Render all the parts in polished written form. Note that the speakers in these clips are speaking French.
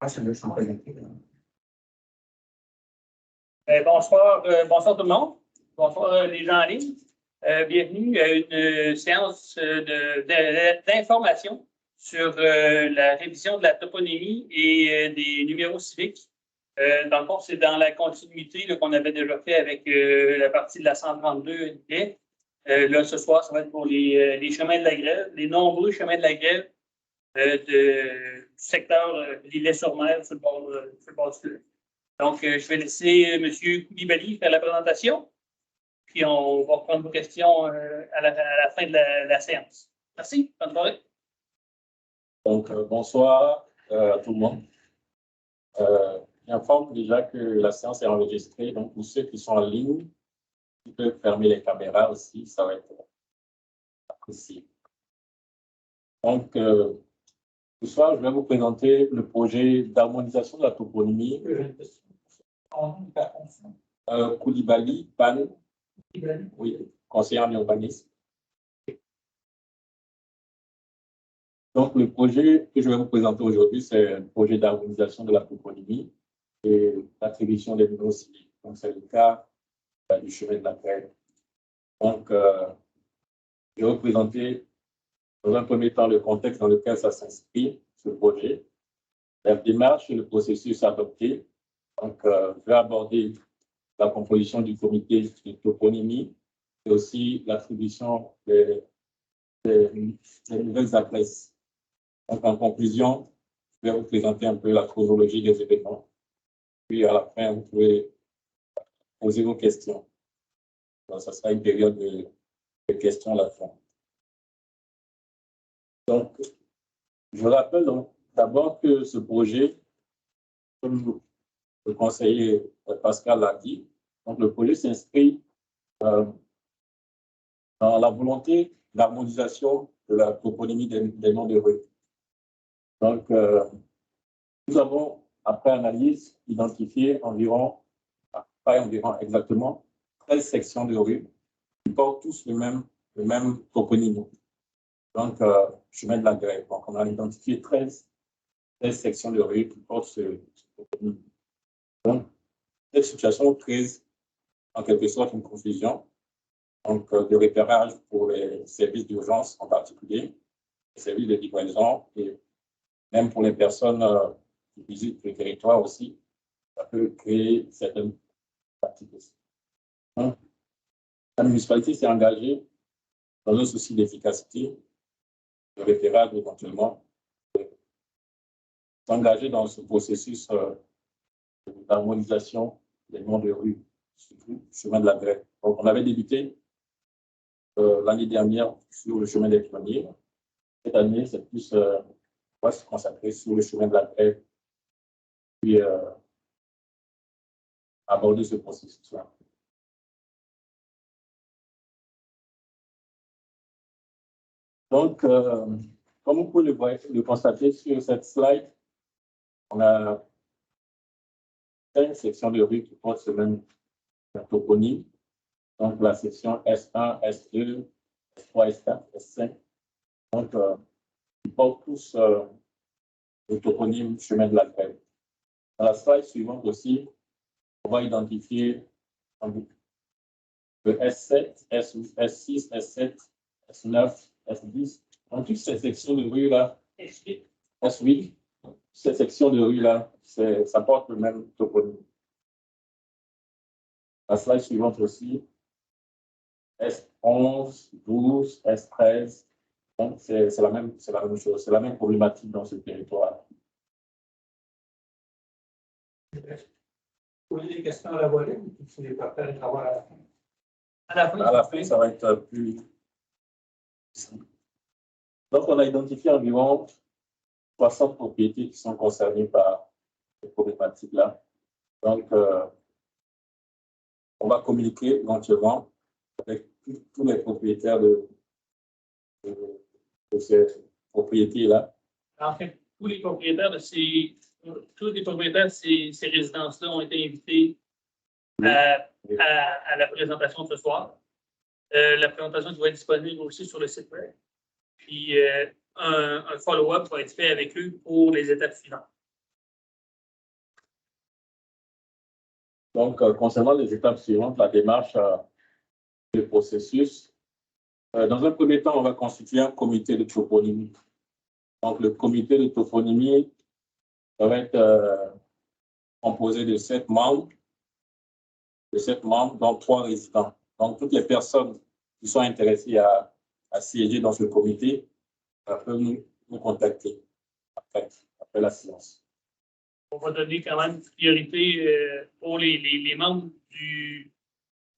Bonsoir tout le monde. Bonsoir les gens en ligne. Bienvenue à une séance d'information sur la révision de la toponymie et des numéros civiques. Dans le fond, c'est dans la continuité qu'on avait déjà fait avec la partie de la 132. Là, ce soir, ça va être pour les chemins de la grève, les nombreux chemins de la grève du secteur l'Îlet-sur-Mer sur le bord du fleuve. Donc, je vais laisser M. Koulibaly faire la présentation, puis on va reprendre vos questions à la fin de la séance. Merci, bonne soirée. Donc, bonsoir à tout le monde. J'informe déjà que la séance est enregistrée, donc pour ceux qui sont en ligne, ils peuvent fermer les caméras aussi, ça va être apprécié. Donc, ce soir, je vais vous présenter le projet d'harmonisation de la toponymie. Koulibaly, Ban, oui, conseiller en urbanisme. Donc, le projet que je vais vous présenter aujourd'hui, c'est un projet d'harmonisation de la toponymie et l'attribution des numéros civiques. Donc, c'est le cas du chemin de la grève. Donc, je vais vous présenter dans un premier temps le contexte dans lequel ça s'inscrit, ce projet, la démarche et le processus adopté. Donc, je vais aborder la composition du comité de toponymie et aussi l'attribution des nouvelles adresses. Donc, en conclusion, je vais vous présenter un peu la chronologie des événements. Puis, à la fin, vous pouvez poser vos questions. Donc, ça sera une période de questions à la fin. Donc, je rappelle d'abord que ce projet, comme le conseiller Pascal l'a dit, donc le projet s'inscrit dans la volonté d'harmonisation de la toponymie des noms de rue. Donc, nous avons, après analyse, identifié exactement 13 sections de rue qui portent tous le même toponymie. Donc, chemin de la grève. Donc, on a identifié 13 sections de rue qui portent ce toponymie. Donc, cette situation crée en quelque sorte une confusion, donc de repérage pour les services d'urgence en particulier, les services de livraison et même pour les personnes qui visitent le territoire aussi, ça peut créer certaines pratiques aussi. Donc, la municipalité s'est engagée dans un souci d'efficacité, de repérage éventuellement, s'engager dans ce processus d'harmonisation des noms de rue, surtout chemin de la grève. Donc, on avait débuté l'année dernière sur le chemin des pionniers. Cette année, c'est plus, on va se concentrer sur le chemin de la grève, puis aborder ce processus-là. Donc, comme vous pouvez le constater sur cette slide, on a 5 sections de rue qui portent ce même toponyme. Donc, la section S1, S2, S3, S4, S5. Donc, ils portent tous le toponyme chemin de la grève. Dans la slide suivante aussi, on va identifier le S7, S6, S7, S9, S10. Donc, toutes ces sections de rue-là, S8, ces sections de rue-là, ça porte le même toponyme. La slide suivante aussi, S11, 12, S13. Donc, c'est la même chose, c'est la même problématique dans ce territoire. Poser des questions à la volée ou tu les partages à la fin? À la fin, ça va être plus simple. Donc, on a identifié environ 60 propriétés qui sont concernées par ces problématiques-là. Donc, on va communiquer éventuellement avec tous les propriétaires de ces propriétés-là. En fait, tous les propriétaires de ces résidences-là ont été invités à la présentation de ce soir. La présentation va être disponible aussi sur le site web. Puis, un follow-up va être fait avec eux pour les étapes suivantes. Donc, concernant les étapes suivantes, la démarche, le processus, dans un premier temps, on va constituer un comité de toponymie. Donc, le comité de toponymie, ça va être composé de 7 membres, dont 3 résidents. Donc, toutes les personnes qui sont intéressées à siéger dans ce comité peuvent nous contacter après la séance. On va donner quand même priorité pour les membres du...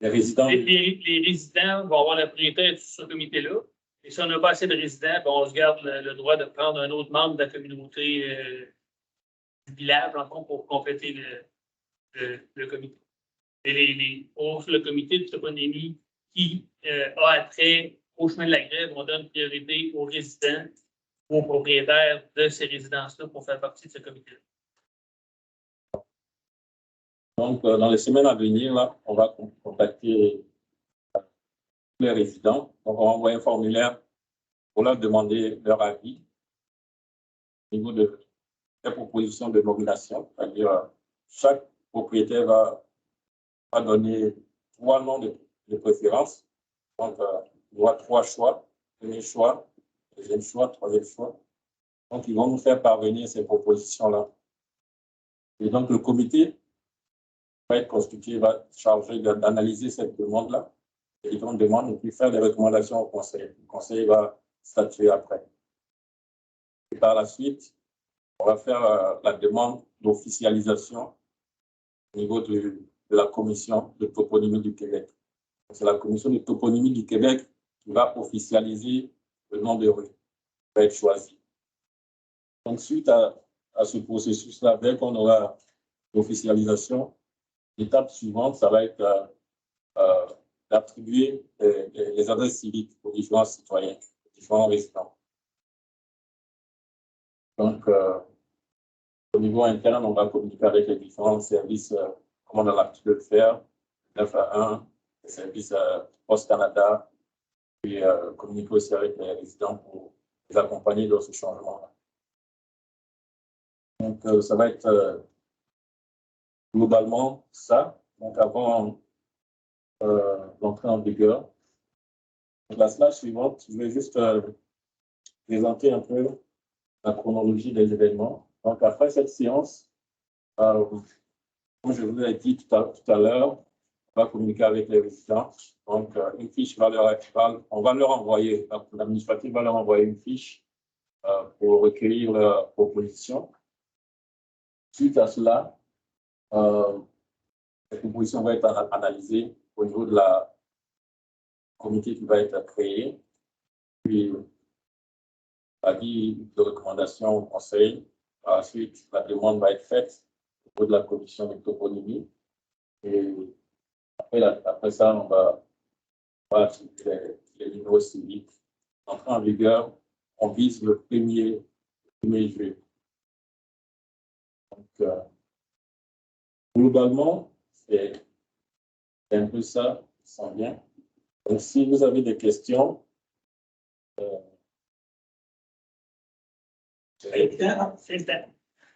Les résidents. Les résidents vont avoir la priorité sur ce comité-là. Et si on n'a pas assez de résidents, ben on se garde le droit de prendre un autre membre de la communauté du village, en fond, pour compléter le comité. Et pour le comité de toponymie qui a attrait au chemin de la grève, on donne priorité aux résidents, aux propriétaires de ces résidences-là pour faire partie de ce comité-là. Donc, dans les semaines à venir, là, on va contacter les résidents. Donc, on va envoyer un formulaire pour leur demander leur avis au niveau de la proposition de nomination. C'est-à-dire, chaque propriétaire va donner 3 noms de préférence. Donc, il y aura 3 choix. Premier choix, deuxième choix, troisième choix. Donc, ils vont nous faire parvenir ces propositions-là. Et donc, le comité va être constitué, va charger d'analyser cette demande-là, les différentes demandes, et puis faire des recommandations au conseil. Le conseil va statuer après. Et par la suite, on va faire la demande d'officialisation au niveau de la commission de toponymie du Québec. C'est la commission de toponymie du Québec qui va officialiser le nom de rue qui va être choisi. Donc, suite à ce processus-là, dès qu'on aura l'officialisation, l'étape suivante, ça va être d'attribuer les adresses civiques aux différents citoyens, aux différents résidents. Donc, au niveau interne, on va communiquer avec les différents services, comme on a l'habitude de le faire, 9 à 1, les services Post Canada, puis communiquer aussi avec les résidents pour les accompagner dans ce changement-là. Donc, ça va être globalement ça. Donc, avant d'entrer en vigueur. Donc, la slide suivante, je vais juste présenter un peu la chronologie des événements. Donc, après cette séance, comme je vous l'ai dit tout à l'heure, on va communiquer avec les résidents. Donc, une fiche on va leur envoyer, l'administratif va leur envoyer une fiche pour recueillir leurs propositions. Suite à cela, cette proposition va être analysée au niveau de la comité qui va être créé, puis avis de recommandation au conseil. Par la suite, la demande va être faite au niveau de la commission de toponymie. Et après ça, on va attribuer les numéros civiques. Entrer en vigueur, on vise le 1er juillet. Donc, globalement, c'est un peu ça, ça sent bien. Donc, si vous avez des questions, c'est le temps.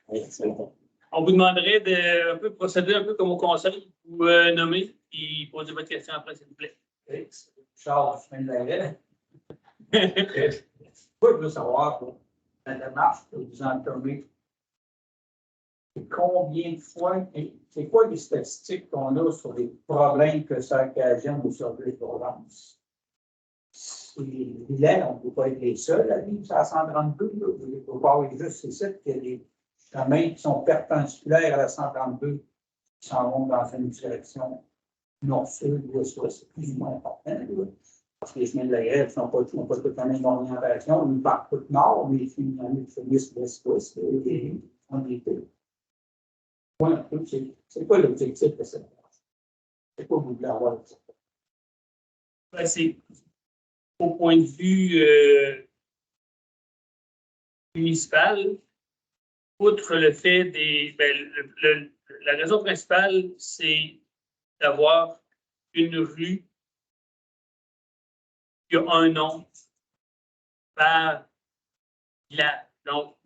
oui, c'est le temps. On vous demanderait de procéder un peu comme au conseil, vous nommer et poser votre question après, s'il vous plaît. Charles, je viens de la Moi, je veux savoir, la démarche que vous entamez, combien de fois, c'est quoi les statistiques qu'on a sur les problèmes que ça occasionne au service d'urgence? C'est évident, on ne peut pas être les seuls à vivre ça à 132. Il ne faut pas avoir juste c'est ça que les chemins qui sont perpendiculaires à la 132 qui s'en vont dans une direction nord-sud ou ouest, c'est plus ou moins important. Là. Parce que les chemins de la grève ne sont pas toutes la même orientation, ils partent tout nord, mais il y en a qui finissent ouest-ouest, et on est deux. C'est quoi l'objectif de cette démarche? C'est quoi vous voulez avoir? Ben, c'est au point de vue municipal, outre le fait des. La raison principale, c'est d'avoir une rue qui a un nom par village. Donc,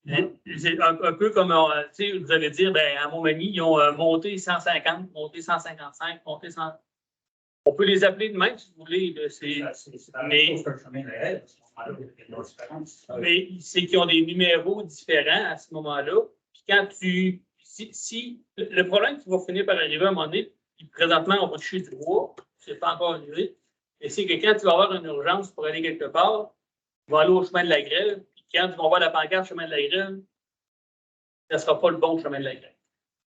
C'est un peu comme, tu sais, vous allez dire, ben, à Montmagny, ils ont monté 150, monté 155, monté 100. On peut les appeler de même, si vous voulez. Mais c'est qu'ils ont des numéros différents à ce moment-là. Puis quand si le problème qui va finir par arriver à un moment donné, puis présentement, on va toucher du bois, c'est pas encore arrivé, et c'est que quand tu vas avoir une urgence pour aller quelque part, tu vas aller au chemin de la grève, puis quand tu vas voir la pancarte chemin de la grève, ça ne sera pas le bon chemin de la grève.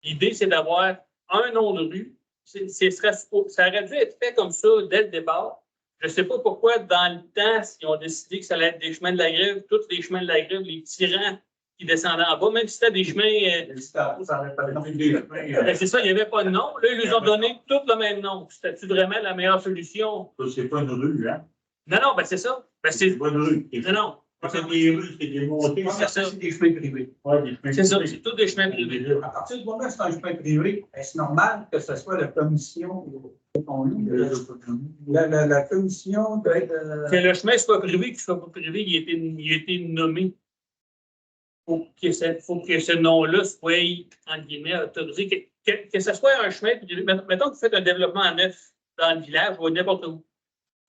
L'idée, c'est d'avoir un nom de rue. Ça aurait dû être fait comme ça dès le départ. Je ne sais pas pourquoi, dans le temps, ils ont décidé que ça allait être des chemins de la grève, tous les chemins de la grève, les tyrans qui descendaient en bas, même si c'était des chemins. C'est ça, il n'y avait pas de nom. Là, ils nous ont donné tous le même nom. C'était-tu vraiment la meilleure solution? C'est pas une rue, hein? Non, non, ben c'est ça. Ben, C'est pas une rue. Non, non. C'est des rues, c'est des montées. C'est des chemins privés. C'est ça, c'est tous des chemins privés. À partir du moment où c'est un chemin privé, est-ce normal que ce soit la commission la commission de. Que le chemin soit privé, qu'il ne soit pas privé, il a été nommé. Faut que ce nom-là soit, entre guillemets, autorisé. Que ce soit un chemin privé. Mettons que vous faites un développement neuf dans le village ou n'importe où.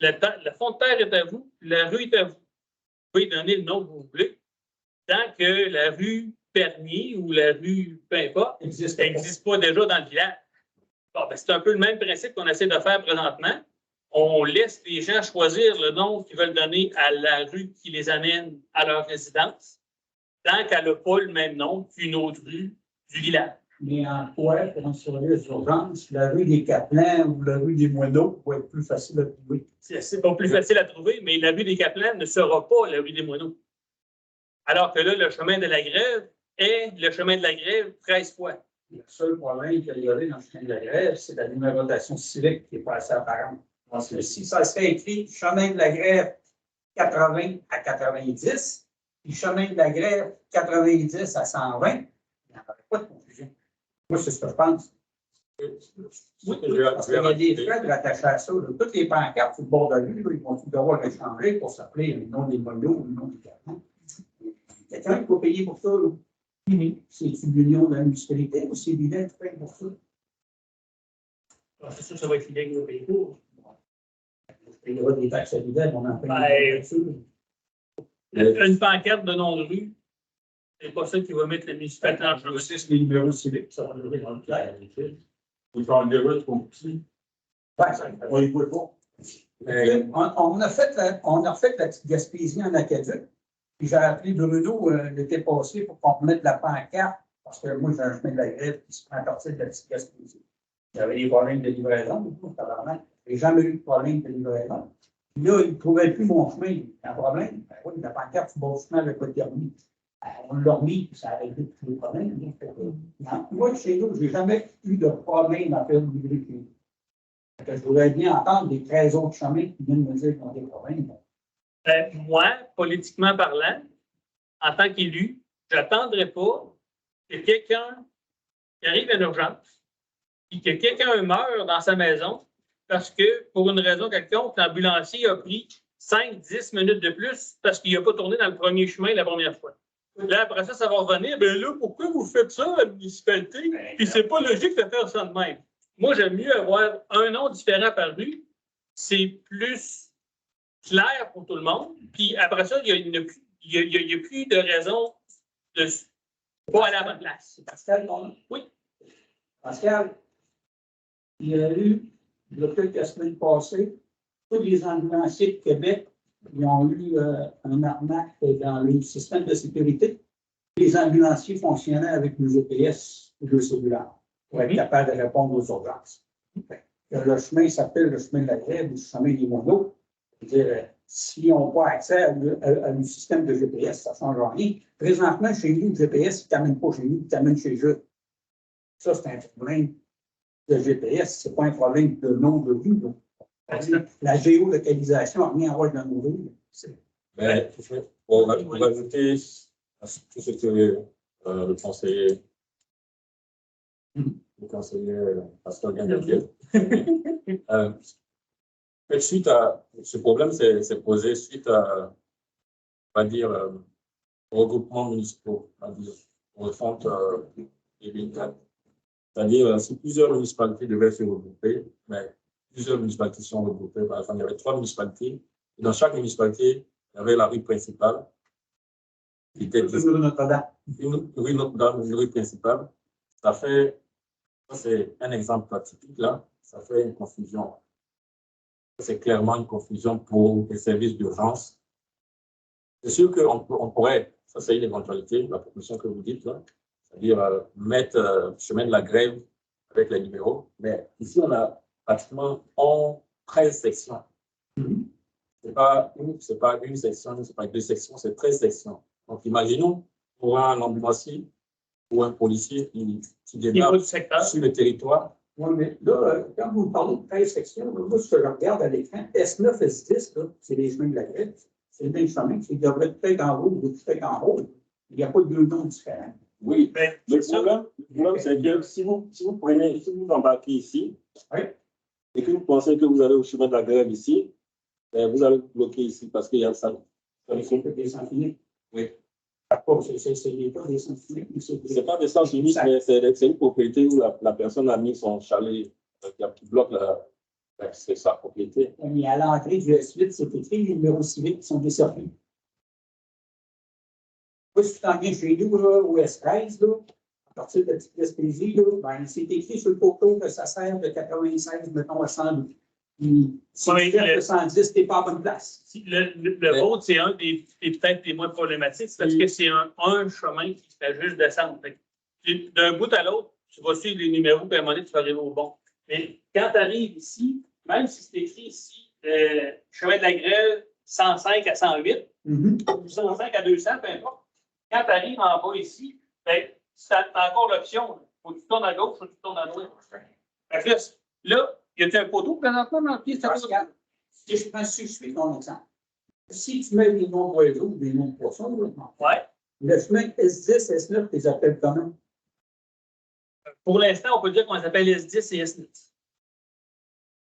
Le fond de terre est à vous, la rue est à vous. Vous pouvez donner le nom que vous voulez. Tant que la rue Pernier ou la rue, peu importe, n'existe pas déjà dans le village. Bon, ben, c'est un peu le même principe qu'on essaie de faire présentement. On laisse les gens choisir le nom qu'ils veulent donner à la rue qui les amène à leur résidence, tant qu'elle n'a pas le même nom qu'une autre rue du village. Mais en quoi, pour un service d'urgence, la rue des Caplans ou la rue des Moineaux va être plus facile à trouver? C'est pas plus facile à trouver, mais la rue des Caplans ne sera pas la rue des Moineaux. Alors que là, le chemin de la grève est le chemin de la grève 13 fois. Le seul problème qu'il y aurait dans le chemin de la grève, c'est la numérotation civique qui n'est pas assez apparente. Parce que si ça serait écrit chemin de la grève 80 à 90, puis chemin de la grève 90 à 120, il n'y en aurait pas de confusion. Moi, c'est ce que je pense. Parce qu'il y a des frais de rattacher à ça. Là. Toutes les pancartes sur le bord de la rue, là, ils vont devoir les changer pour s'appeler le nom des monos ou le nom des cartons. Quelqu'un qui va payer pour ça. C'est-tu l'union de la municipalité ou c'est l'IDEN qui paye pour ça? C'est sûr que ça va être l'IDEN qui va payer pour. Il y aura des taxes à l'IDEN, on en paye. Une pancarte de nom de rue, c'est pas ça qui va mettre la municipalité en chemin. C'est les numéros civiques, ça va lever dans le clair. Vous parlez de route pour qui? On y voit pas. On a fait la petite Gaspésie en Acadie. Puis j'ai appelé Bruno l'été passé pour qu'on mette la pancarte, parce que moi, j'ai un chemin de la grève qui se prend à partir de la petite Gaspésie. J'avais des problèmes de livraison, je n'ai jamais eu de problème de livraison. Puis là, il ne trouvait plus mon chemin. Un problème, ben oui, la pancarte, c'est bon chemin avec le permis. On l'a remis, puis ça a réglé tous les problèmes. Non, moi, chez nous, je n'ai jamais eu de problème à faire livrer chez nous. Je voudrais bien entendre des 13 autres chemins qui viennent me dire qu'ils ont des problèmes. Moi, politiquement parlant, en tant qu'élu, je n'attendrai pas que quelqu'un qui arrive à une urgence et que quelqu'un meure dans sa maison parce que, pour une raison quelconque, l'ambulancier a pris 5-10 minutes de plus parce qu'il n'a pas tourné dans le premier chemin la première fois. Là, après ça, ça va revenir. Bien là, pourquoi vous faites ça, la municipalité? Puis c'est pas logique de faire ça de même. Moi, j'aime mieux avoir un nom différent par rue. C'est plus clair pour tout le monde. Puis après ça, il n'y a plus de raison de ne pas aller à la bonne place. Pascal, non? Oui. Pascal, il y a eu, il y a quelques semaines passées, tous les ambulanciers de Québec ils ont eu un arnaque dans le système de sécurité. Les ambulanciers fonctionnaient avec le GPS ou le cellulaire pour être capables de répondre aux urgences. Le chemin s'appelle le chemin de la grève ou le chemin des moineaux. C'est-à-dire, s'ils n'ont pas accès à le système de GPS, ça ne change rien. Présentement, chez nous, le GPS ne t'amène pas chez nous, il t'amène chez eux. Ça, c'est un problème de GPS, ce n'est pas un problème de nom de rue. La géolocalisation n'a rien à voir avec le nom de rue. Mais pour ajouter à tout ce que le conseiller Pascal vient de dire, suite à ce problème s'est posé suite à, on va dire, regroupements municipaux, c'est-à-dire refonte des villes. C'est-à-dire, si plusieurs municipalités devaient se regrouper, mais plusieurs municipalités sont regroupées. Par exemple, il y avait 3 municipalités. Et dans chaque municipalité, il y avait la rue principale. Qui était Rue Notre-Dame. Une rue Notre-Dame, une rue principale. Ça fait, c'est un exemple typique là, ça fait une confusion. C'est clairement une confusion pour les services d'urgence. C'est sûr qu'on pourrait, ça c'est une éventualité, la proposition que vous dites là, c'est-à-dire mettre chemin de la grève avec les numéros. Mais ici, on a pratiquement 13 sections. Ce n'est pas une section, ce n'est pas 2 sections, c'est 13 sections. Donc, imaginons pour un ambulancier ou un policier qui démarre sur le territoire. Oui, mais là, quand vous parlez de 13 sections, moi, ce que je regarde à l'écran, S9, S10, c'est les chemins de la grève. C'est le même chemin qui devrait être en haut ou peut-être en haut. Il n'y a pas de 2 noms différents. Oui, mais le problème, c'est que si vous embarquez ici, oui, et que vous pensez que vous allez au chemin de la grève ici, vous allez bloquer ici parce qu'il y a ça. C'est des sens uniques. Oui. C'est pas des sens uniques, mais c'est pas des sens uniques, mais c'est une propriété où la personne a mis son chalet qui bloque c'est sa propriété. Mais à l'entrée du S8, c'est écrit les numéros civiques qui sont desservis. Moi, si tu t'en viens chez nous, là, au S13, là, à partir de la petite SPJ, ben, c'est écrit sur le poteau que ça sert de 96, mettons, à 100. Si tu fais 110, tu n'es pas à bonne place. Le vôtre, c'est un des peut-être des moins problématiques, c'est parce que c'est un chemin qui fait juste descendre. D'un bout à l'autre, tu vas suivre les numéros, puis à un moment donné, tu vas arriver au bon. Mais quand tu arrives ici, même si c'est écrit ici, chemin de la grève 105 à 108, ou 105 à 200, peu importe, quand tu arrives en bas ici, ben, tu as encore l'option. Faut que tu tournes à gauche, faut que tu tournes à droite. Là, y a-t-il un poteau présentement dans le pied? Si je prends suivre ton exemple, si tu mets des noms d'oiseaux ou des noms de poissons, le chemin S10, S9, tu les appelles comment? Pour l'instant, on peut dire qu'on les appelle S10 et S9.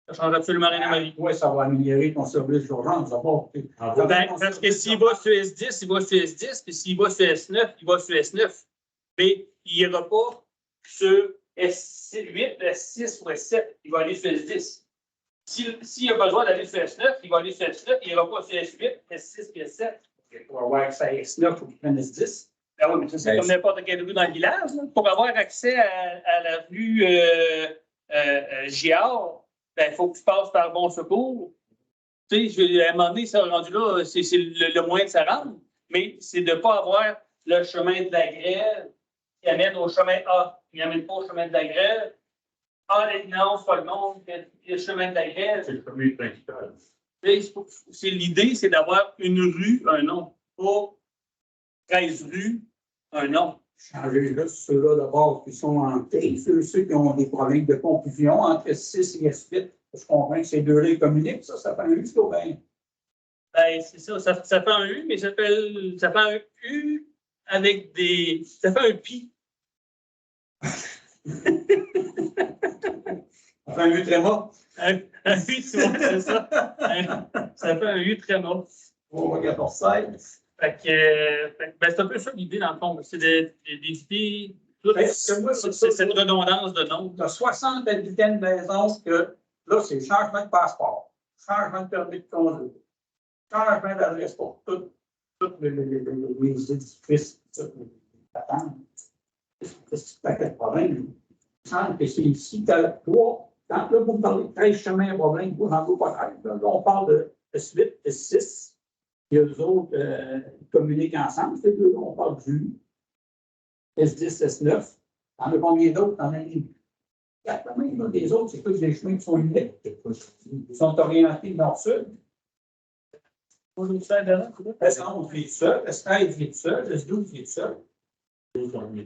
Ça ne change absolument rien à ma vie. Oui, ça va améliorer ton service d'urgence d'abord. Parce que s'il va sur S10, il va sur S10, puis s'il va sur S9, il va sur S9. Mais il n'ira pas sur S8, S6 ou S7, il va aller sur S10. S'il a besoin d'aller sur S9, il va aller sur S9, il n'ira pas sur S8, S6 et S7. Pour avoir accès à S9, il faut qu'il prenne S10. Ah oui, mais ça, c'est comme n'importe quelle rue dans le village. Là. Pour avoir accès à la rue Giard, il faut que tu passes par Bon Secours. Tu sais, à un moment donné, ça rendu là, c'est le moyen de se rendre, mais c'est de ne pas avoir le chemin de la grève qui amène au chemin A, qui n'amène pas au chemin de la grève. Ah, non, c'est pas le monde, le chemin de la grève. C'est le chemin principal. L'idée, c'est d'avoir une rue, un nom, pas 13 rues, un nom. Changer juste ceux-là d'abord qui sont en T, ceux qui ont des problèmes de confusion entre S6 et S8. Je comprends que ces deux-là communiquent, ça fait un U, c'est bien. Ben, c'est ça fait un U, mais ça fait un U avec des. Ça fait un pi. Ça fait un U très mort. Un U, c'est ça. Ça fait un U très mort. On va regarder ça. C'est un peu ça l'idée, dans le fond. C'est d'éviter cette redondance de nom. Tu as 60 habitants de maison que là, c'est changement de passeport, changement de permis de conduire, changement d'adresse pour tous les édifices. C'est pas quel problème. Il semble que c'est ici que toi, quand là, vous parlez de 13 chemins à problème, vous n'en avez pas 13. Là, on parle de S8, S6. Et eux autres communiquent ensemble. Ces deux-là, on parle du S10, S9. T'en as combien d'autres? T'en as une. Même des autres, c'est tous des chemins qui sont uniques. Ils sont orientés nord-sud. S11 vit seul, S13 vit seul, S12 vit seul. S1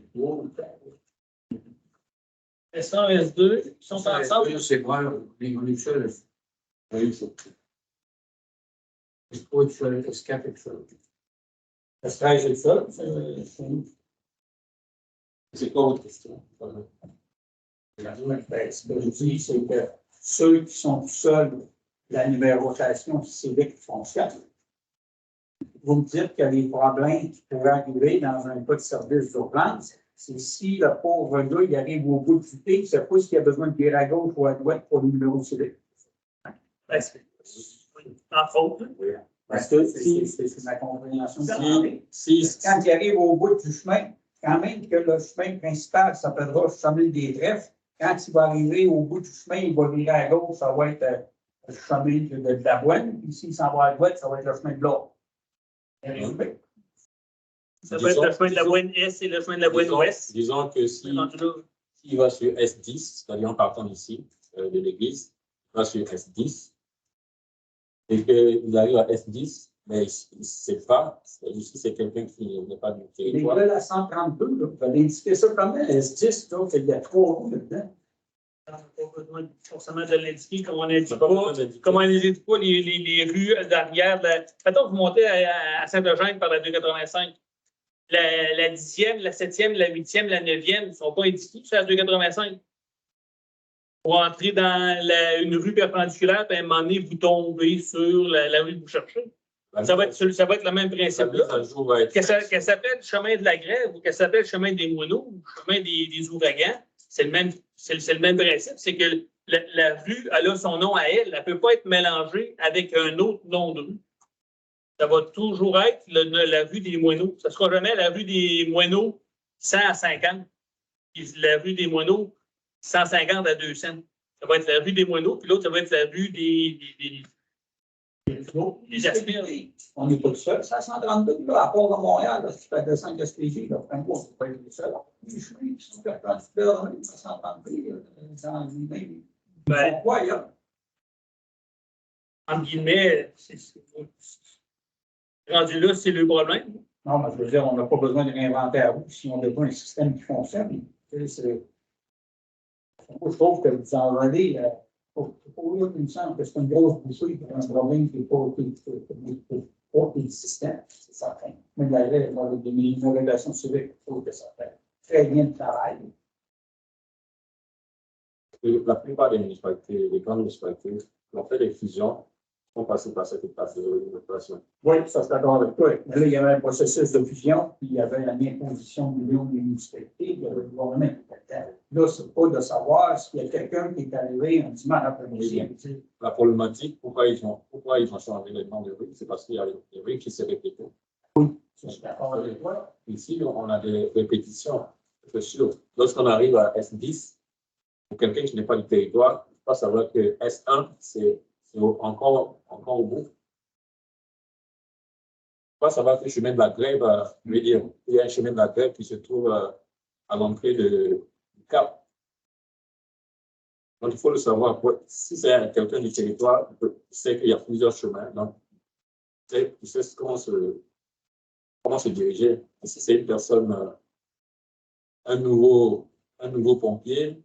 et S2 qui sont ensemble. C'est vrai, on est seuls. Oui, c'est S3 est seul, S4 est seul. S13 est seul. c'est quoi votre question? Ce que je dis, c'est que ceux qui sont seuls, la numérotation civique fonctionne. vous me dites que les problèmes qui pourraient arriver dans un cas de service d'urgence, c'est si le pauvre gars, il arrive au bout du thé, il ne sait pas s'il a besoin de virer à gauche ou à droite pour le numéro civique. Ben, c'est en faute. Parce que c'est ma compréhension. Si, Quand il arrive au bout du chemin, quand même que le chemin principal s'appellera chemin des trèfles, quand il va arriver au bout du chemin, il va virer à gauche, ça va être le chemin de la Boine, puis s'il s'en va à droite, ça va être le chemin de l'Or. Ça peut être le chemin de la Boine Est et le chemin de la Boine Ouest. Disons que s'il va sur S10, c'est-à-dire en partant ici de l'église, il va sur S10, et qu'il arrive à S10, mais il ne sait pas, ici c'est quelqu'un qui n'est pas du territoire. Les gars, la 132, là, vous allez indiquer ça comment S10, donc il y a 3 roues là-dedans. Pas besoin forcément de l'indiquer, comme on n'indique pas les rues derrière. Mettons que vous montez à Saint-Eugène par la 285. La 10e, la 7e, la 8e, la 9e ne sont pas indiqués sur la 285. Pour entrer dans une rue perpendiculaire, puis à un moment donné, vous tombez sur la rue que vous cherchez. Ça va être le même principe. Qu'elle s'appelle chemin de la Grève ou qu'elle s'appelle chemin des moineaux ou chemin des ouragans, c'est le même principe. C'est que la rue, elle a son nom à elle. Elle ne peut pas être mélangée avec un autre nom de rue. Ça va toujours être la rue des moineaux. Ça ne sera jamais la rue des moineaux 100 à 50. Puis la rue des moineaux 150 à 200. Ça va être la rue des moineaux, puis l'autre, ça va être la rue des aspires. On n'est pas tout seul. Ça, 132, là, à part de Montréal, là, si tu fais 200 SPJ, là, on ne peut pas être seul. Les chemins qui sont perpendiculaires, là, 132, dans l'humain. Pourquoi, là? Entre guillemets, rendu là, c'est le problème. Non, mais je veux dire, on n'a pas besoin de réinventer à vous si on a pas un système qui fonctionne. Je trouve que vous en avez, il me semble que c'est une grosse bouchée pour un problème qui n'est pas existant, c'est certain. Mais la relation civique, je trouve que ça fait très bien de travail. La plupart des municipalités, les grandes municipalités, ont fait des fusions, ont passé par cette étape de l'opération. Oui, ça, c'est d'accord avec toi. Mais là, il y avait un processus de fusion, puis il y avait l'imposition de l'union des municipalités, il y avait le gouvernement qui était là, c'est pas de savoir s'il y a quelqu'un qui est arrivé un dimanche après-midi. La problématique, pourquoi ils ont changé les noms de rue, c'est parce qu'il y a des rues qui se répètent. Oui, je suis d'accord avec toi. Ici, on a des répétitions, c'est sûr. Lorsqu'on arrive à S10, pour quelqu'un qui n'est pas du territoire, il faut savoir que S1, c'est encore au bout. Il faut savoir que le chemin de la Grève, je veux dire, il y a un chemin de la Grève qui se trouve à l'entrée du Cap. Donc, il faut le savoir. Si c'est quelqu'un du territoire, il sait qu'il y a plusieurs chemins. Donc, il sait comment se diriger. Et si c'est une personne, un nouveau pompier,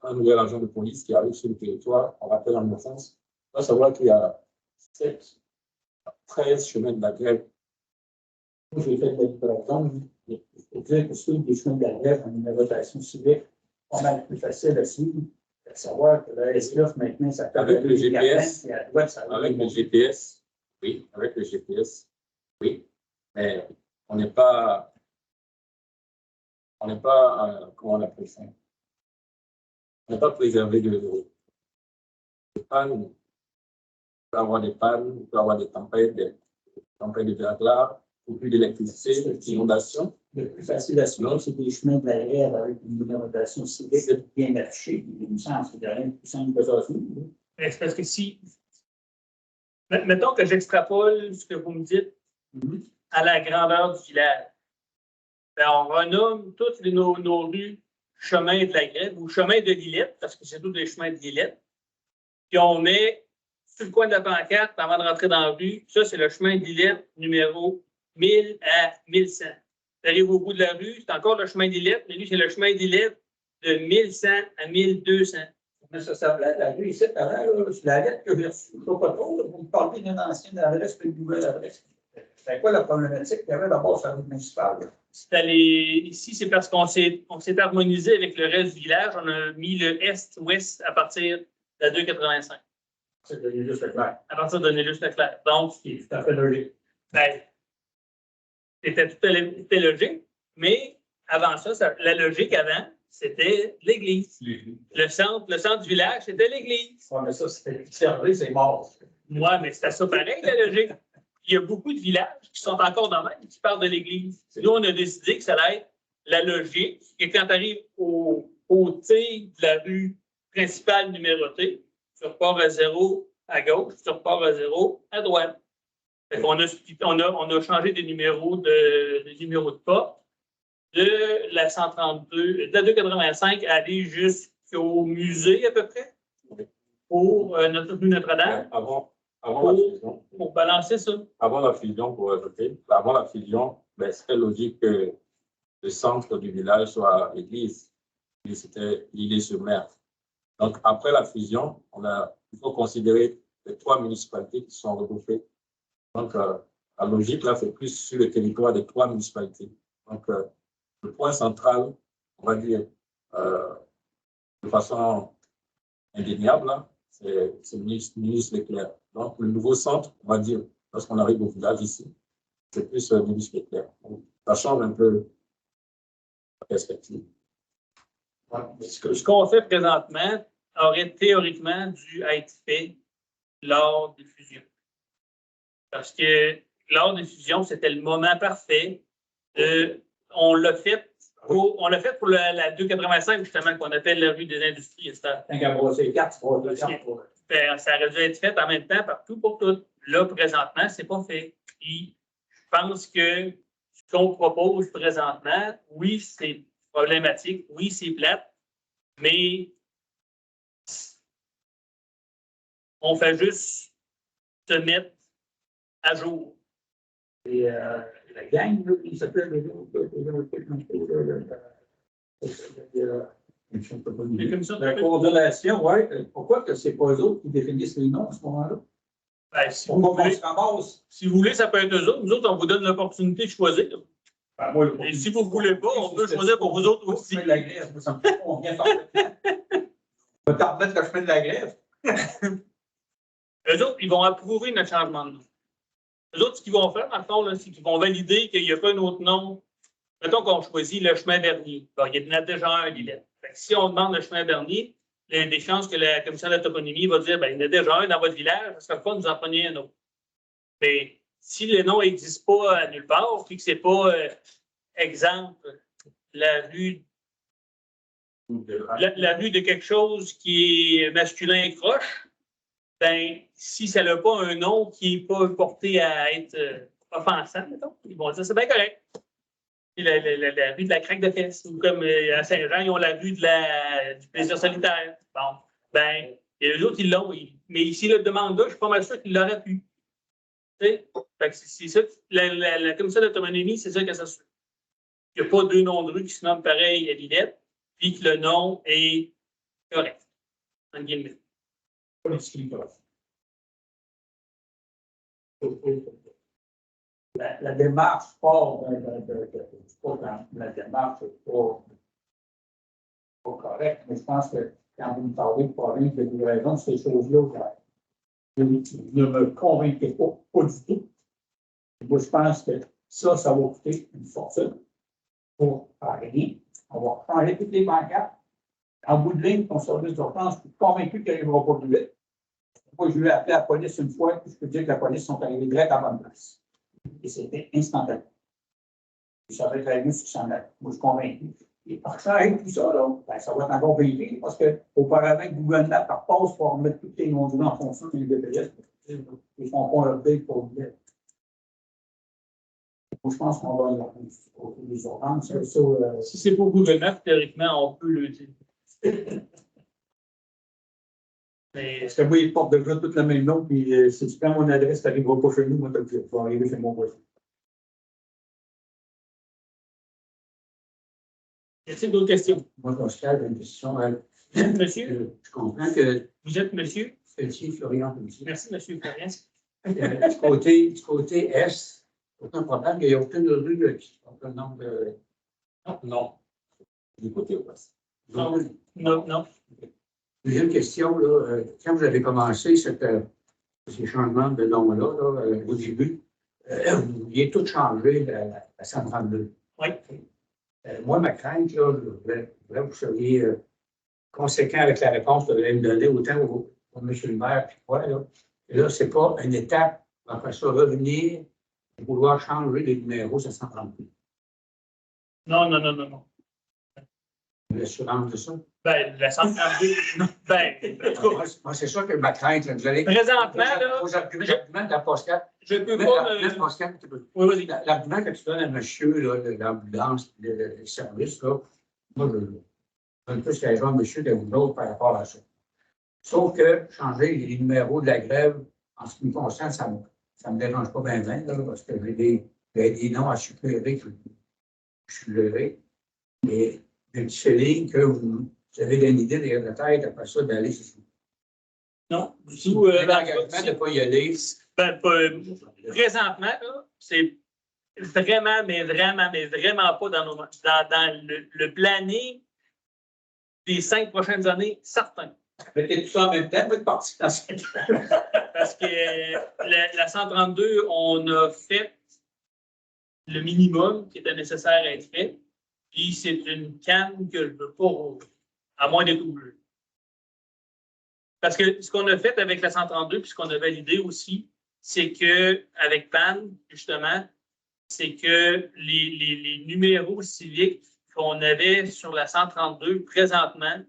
un nouvel agent de police qui arrive sur le territoire, on rappelle en urgence, il faut savoir qu'il y a 13 chemins de la Grève. Moi, j'ai fait de l'exploration. Il faut dire que suivre des chemins de la Grève en une rotation civique, pas mal plus facile à suivre. De savoir que le SLF, maintenant, ça permet avec le GPS, avec le GPS, oui, avec le GPS, oui, mais on n'est pas, comment on appelle ça? On n'est pas préservé de pannes. Il peut avoir des pannes, il peut avoir des tempêtes de verglas, ou plus d'électricité, d'inondations. Le plus facile à suivre, c'est des chemins de la Grève avec une numérotation civique bien affichée. Il me semble que c'est rien de plus simple que ça. C'est parce que si. Mettons que j'extrapole ce que vous me dites à la grandeur du village. Ben, on renomme toutes nos rues chemin de la Grève ou chemin de Lillette, parce que c'est tous des chemins de Lillette. Puis on met sur le coin de la pancarte, avant de rentrer dans la rue, ça, c'est le chemin de Lillette numéro 1000 à 1100. Tu arrives au bout de la rue, c'est encore le chemin d'Illette, mais lui, c'est le chemin d'Illette de 1100 à 1200. Mais ça, la rue ici, avant, c'est la lettre que j'ai reçue. Je ne sais pas trop, vous me parlez d'une ancienne adresse et d'une nouvelle adresse. C'est quoi la problématique qu'il y avait d'abord sur la route municipale? Ici, c'est parce qu'on s'est harmonisé avec le reste du village. On a mis le est-ouest à partir de la 285. C'est de Nélus-Leclerc. À partir de Nélus-Leclerc. Donc, c'est tout à fait logique. Ben, c'était logique, mais avant ça, la logique avant, c'était l'église. Le centre du village, c'était l'église. Ouais, mais ça, c'était observé, c'est mort. Moi, mais c'était ça pareil, la logique. Il y a beaucoup de villages qui sont encore dans le même, qui parlent de l'église. Nous, on a décidé que ça allait être la logique, et quand tu arrives au T de la rue principale numérotée, tu repars à 0 à gauche, tu repars à 0 à droite. On a changé des numéros de porte de la 132, de la 285 à aller jusqu'au musée à peu près pour notre rue Notre-Dame. Avant la fusion, Pour balancer ça. avant la fusion, pour répéter, avant la fusion, ben, c'était logique que le centre du village soit l'église. C'était l'Île-sur-Mer. Donc, après la fusion, il faut considérer les 3 municipalités qui sont regroupées. Donc, la logique, là, c'est plus sur le territoire des 3 municipalités. Donc, le point central, on va dire, de façon indéniable, là, c'est Mulhouse-Leclerc. Donc, le nouveau centre, on va dire, lorsqu'on arrive au village ici, c'est plus Mulhouse-Leclerc. Ça change un peu la perspective. Ce qu'on fait présentement aurait théoriquement dû être fait lors des fusions. Parce que lors des fusions, c'était le moment parfait. On l'a fait pour la 285, justement, qu'on appelle la rue des Industries. Tant qu'à brosser 4, Ben, ça aurait dû être fait en même temps partout pour tout. Là, présentement, c'est pas fait. Puis, je pense que ce qu'on propose présentement, oui, c'est problématique, oui, c'est plate, mais on fait juste se mettre à jour. Et la gang, là, il s'appelle la coordination, oui. Pourquoi que c'est pas eux autres qui définissent les noms à ce moment-là? Ben, si vous voulez, ça peut être eux autres. Nous autres, on vous donne l'opportunité de choisir. Ben, moi, Et si vous ne voulez pas, on peut choisir pour vous autres aussi. Je fais de la grève, ça me fait on vient faire. On va t'en remettre que je fais de la grève. Eux autres, ils vont approuver notre changement de nom. Eux autres, ce qu'ils vont faire, dans le fond, c'est qu'ils vont valider qu'il n'y a pas un autre nom. Mettons qu'on choisit le chemin Bernier. Bon, il y en a déjà un, Lilette. Si on demande le chemin Bernier, il y a des chances que la commission de la toponymie va dire, il y en a déjà un dans votre village, ça serait pas de nous en preniez un autre. Mais si le nom n'existe pas à nulle part, puis que ce n'est pas, exemple, la rue de quelque chose qui est masculin et croche, ben, si ça n'a pas un nom qui n'est pas porté à être offensant, mettons, ils vont dire c'est bien correct. La rue de la craque de fesses, ou comme à Saint-Jean, ils ont la rue du plaisir solitaire. Bon, ben, et les autres, ils l'ont. Mais ici, le demande-là, je suis pas mal sûr qu'ils l'auraient pu. Fait que c'est ça, la commission d'autonomie, c'est ça que ça suit. Il n'y a pas 2 noms de rue qui se nomment pareil à Lillette, puis que le nom est correct. En guillemets. La démarche la démarche n'est pas correcte, mais je pense que quand vous me parlez de province de livraison, ces choses-là, ne me convainquez pas du tout. Moi, je pense que ça va coûter une fortune pour rien. On va changer toutes les bancaires. En bout de ligne, ton service d'urgence, je suis convaincu qu'il n'arrivera pas plus vite. Moi, je lui ai appelé la police une fois, puis je peux dire que la police sont arrivés direct à la bonne place. Et c'était instantané. Je savais très bien ce qui s'en allait. Moi, je suis convaincu. Et par changer tout ça, là, ça va être encore payé parce qu'auparavant, Google Maps passe pour remettre tous les noms de en fonction des GPS. Ils ne font pas un update pour Google. Moi, je pense qu'on va aller au les urgences. Si c'est pour Google Maps, théoriquement, on peut le dire. Mais parce que moi, ils portent déjà tout le même nom, puis si tu prends mon adresse, tu n'arriveras pas chez nous, moi, tu vas arriver chez mon voisin. y a-t-il d'autres questions? Moi, Pascal, j'ai une question. Vous êtes monsieur? Je comprends que Vous êtes monsieur? Pelletier, Florian Pelletier. Merci, monsieur Florian. Du côté Est, aucun problème, il n'y a aucune rue qui porte le nom de. Non. Du côté ouest. Non. Non. Deuxième question, là, quand vous avez commencé ces changements de nom-là, au début, Vous vouliez tout changer, la 132. Oui. Moi, ma crainte, là, je voudrais que vous soyez conséquent avec la réponse que vous allez me donner, autant au M. le maire, puis quoi, là. Et là, c'est pas une étape, après ça, revenir et vouloir changer les numéros 132. Non, non, non, non, non. L'assurance de ça. Ben, la 132, ben, en tout cas, Moi, c'est ça que ma crainte, là, vous allez. présentement, là, Vos arguments de la postcard. je peux Mais pas l'argument de me... postcard, Oui, vas-y. l'argument que tu donnes à monsieur, là, de l'ambulance, le service, là, moi, je donne plus raison à monsieur que vous autres par rapport à ça. Sauf que changer les numéros de la grève, en ce qui me concerne, ça me dérange pas bien, là, parce que j'ai des noms à supplérer que je suis levé. Mais je dis feeling que vous avez une idée derrière la tête après ça d'aller sur ça. Non, du Si tout. vous avez l'engagement de ne pas y aller, Ben, présentement, là, c'est vraiment, mais vraiment pas dans le planning des 5 prochaines années, certain. mettez tout ça en même temps, votre parti. Parce que la 132, on a fait le minimum qui était nécessaire à être fait. Puis c'est une canne que je ne veux pas rouvrir, à moins d'être obligé. Parce que ce qu'on a fait avec la 132, puis ce qu'on a validé aussi, c'est qu'avec PAN, justement, c'est que les numéros civiques qu'on avait sur la 132 présentement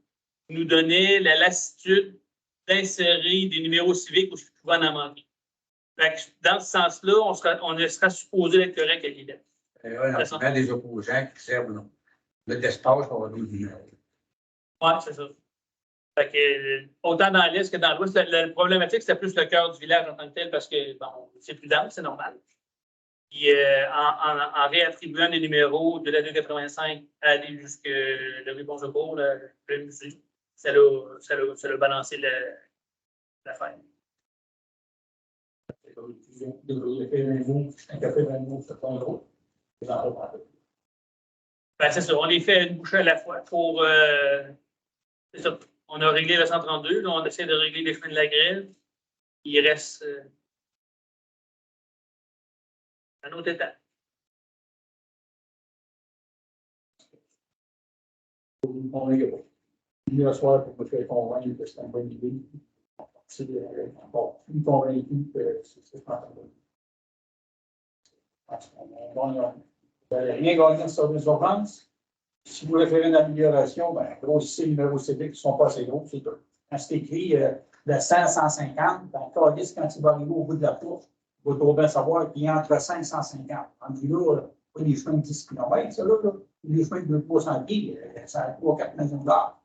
nous donnaient la lassitude d'insérer des numéros civiques où je pouvais en manquer. Fait que dans ce sens-là, on sera supposé être correct avec les dettes. On des opposants qui servent l'espace pour avoir des numéros. Oui, c'est ça. Fait que, autant dans l'Est que dans l'Ouest, la problématique, c'était plus le cœur du village en tant que tel parce que bon, c'est plus dense, c'est normal. Puis en réattribuant des numéros de la 285 à aller jusqu'à le rue Bon-Secours, le musée, ça l'a balancé l'affaire. Ben, c'est ça, on les fait une bouchée à la fois pour. C'est ça. On a réglé le 132, là, on essaie de régler les chemins de la grève. Il reste un autre étape. Hier soir, pour me faire convaincre que c'est une bonne idée. C'est bon, plus convaincu que c'est pas une bonne idée. On n'a rien gagné sur les urgences. Si vous voulez faire une amélioration, ben, grossissez les numéros civiques qui ne sont pas assez gros, c'est tout. Quand c'est écrit de 100 à 150, ben, quand il va arriver au bout de la course, il va trop bien savoir qu'il y a entre 100 et 150. Entre là, pas des chemins de 10 km, ça, là, les chemins de 300 pieds, ça a 3-4 maisons d'art.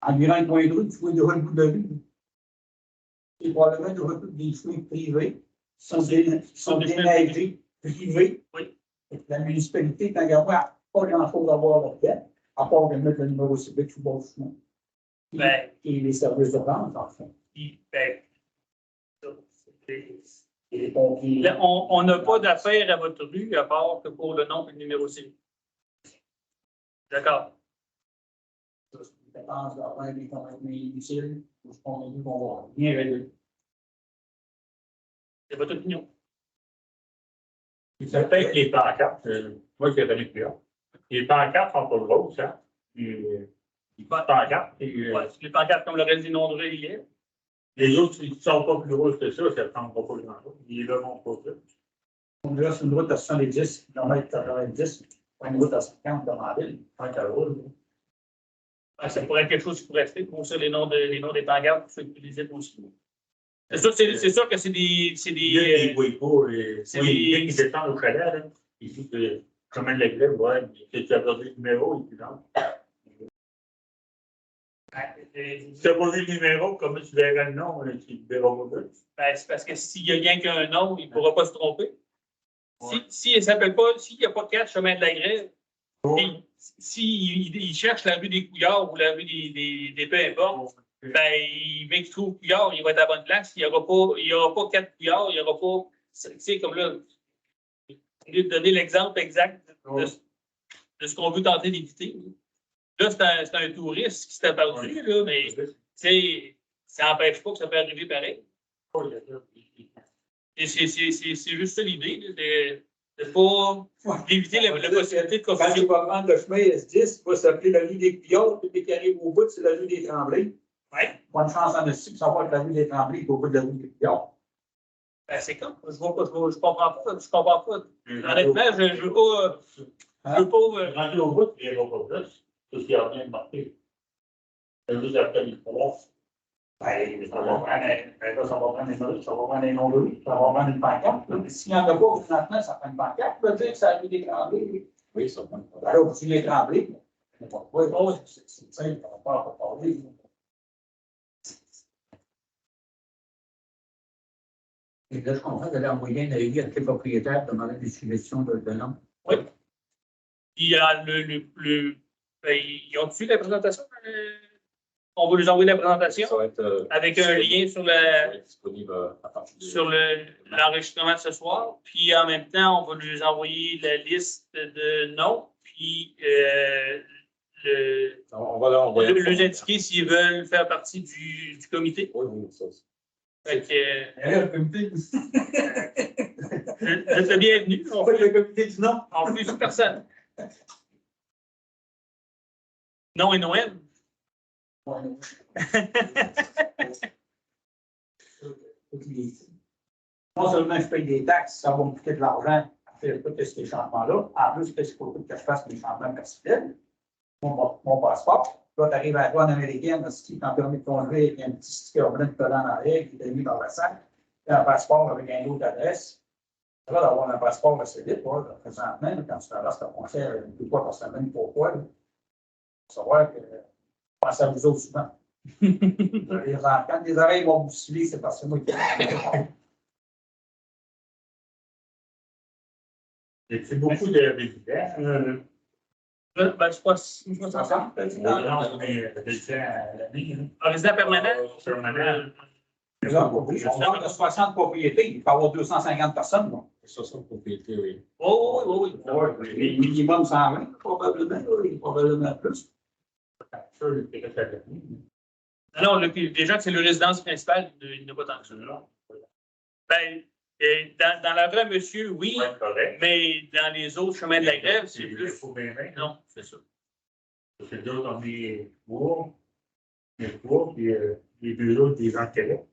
Environ un point de rue, tu vois de rue de rue. C'est probablement de rue des chemins privés, sont déneigés, privés. Oui. La municipalité, tant qu'à moi, pas grand-chose à voir là-dedans, à part de mettre le numéro civique sur le bon chemin. Ben, Et les services de vente, en fait. Ben, Et les pompiers. là, on n'a pas d'affaire à votre rue à part que pour le nom et le numéro civique. D'accord. Je pense d'avoir des convaincus inutiles, je pense qu'on va bien régler. C'est votre opinion. C'est peut-être les pancartes, moi qui ai donné plus haut. Les pancartes sont pas grosses, hein. Les pancartes. Ouais, les pancartes, comme le reste des noms de rue hier. Les autres, s'ils ne sont pas plus grosses que ça ne prendra pas grand-chose. Ils ne vont pas ça. Donc là, c'est une route à 70 km 90, pas une route à 50 dans la ville, tant qu'à roule. Ouais, ça pourrait être quelque chose qui pourrait rester pour ça, les noms des pancartes, pour ceux qui les aiment aussi. C'est sûr que c'est des. Ils ne voient pas. C'est des qui descendent au chalet, là. Ici, c'est chemin de la grève, ouais. Tu as perdu le numéro, et puis non. Si tu n'as pas vu le numéro, comme tu verras le nom, tu ne verras pas. Ben, c'est parce que s'il y a rien qu'un nom, il ne pourra pas se tromper. Ouais. S'il n'y a pas 4 chemins de la grève, s'il cherche la rue des Couillards ou la rue des peu importe, ben, il veut qu'il trouve Couillard, il va être à la bonne place. Il n'y aura pas 4 Couillards, il n'y aura pas. Tu sais, comme là, au lieu de donner l'exemple exact de ce qu'on veut tenter d'éviter. Là, c'est un touriste qui s'est perdu, là, mais ça n'empêche pas que ça peut arriver pareil. Et c'est juste ça l'idée, de ne pas éviter la possibilité de Quand confusion. tu vas prendre le chemin S10, il va s'appeler la rue des Pillards, puis dès qu'il arrive au bout, c'est la rue des Tremblay. Ouais. Bonne chance en esti de savoir que la rue des Tremblay est au bout de la rue des Pillards. Ben, c'est comme, je comprends pas. Honnêtement, je veux pas. Je veux pas. Rendu au bout, il n'y aura pas plus. Tout ce qui a bien marqué. C'est juste après les trois. Ben, ça va prendre des noms de rue, ça va prendre une pancarte. S'il n'y en a pas présentement, ça prend une pancarte. Ça veut dire que c'est la rue des Tremblay. Oui, ça prend pas. Alors, si les Tremblay, c'est simple, on va pas parler. Et là, je comprends que l'envoyer un avis à tous les propriétaires demander des suggestions de nom. Oui. Il y a ben, ils ont su la présentation? On va nous envoyer la présentation Ça va être avec un lien sur disponible à partir de... sur l'enregistrement de ce soir. Puis en même temps, on va nous envoyer la liste de noms. Puis On va leur envoyer. leur indiquer s'ils veulent faire partie du comité. Oui, oui, ça. Fait que, Le comité, vous êtes le bienvenu. on fait le comité du nom. On fait une personne. Non et Noël. Non seulement je paye des taxes, ça va me coûter de l'argent à faire tous ces changements-là. En plus, il faut que je fasse mes changements personnels. Mon passeport. Là, tu arrives à la douane américaine, si tu as un permis de conduire, il y a un petit sticker blanc collant en arrière qui est mis dans la sac. Tu as un passeport avec une autre adresse. Ça va d'avoir un passeport assez vite, présentement, quand tu traverses ta frontière, deux fois par semaine, pourquoi? Pour savoir que pense à vous autres souvent. Quand les oreilles vont bousculer, c'est parce que moi qui. C'est beaucoup de résidents. Ben, je pense. Un résident permanent. Permanent. On parle de 60 propriétés, il peut y avoir 250 personnes. Donc. 60 propriétés, oui. Oh, oui. Minimum 120, probablement plus. Non, déjà que c'est le résidence principale, il n'y a pas tant que ça. Ben, dans la vraie, monsieur, oui, mais dans les autres chemins de la grève, c'est plus. Non, c'est ça. C'est d'autres, on est trois, puis les deux autres, des gens de Québec.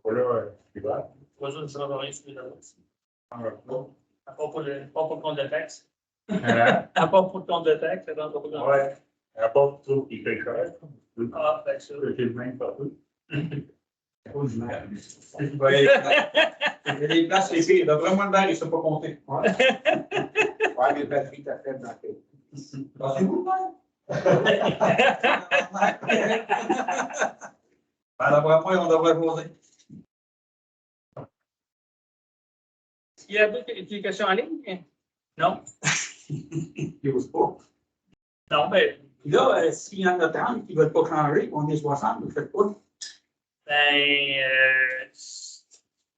Voilà, c'est vrai. Trois autres, je ne rien sur les annonces. À part pour le compte de taxe. À part pour le compte de taxe, ça ne pas grand-chose. Ouais. À part pour tout qui fait cher. Ah, ben ça. C'est le même partout. Il y a des places, les filles, d'après moi, le verre, il ne s'est pas compté. Ouais, les batteries, t'as fait dans la tête. Pensez-vous, d'après moi, on devrait poser. Il y a d'autres questions en ligne? Non? Il n'ose pas. Non, mais. Là, s'il y en a 30 qui ne veulent pas changer, on est 60, vous ne faites pas. Ben,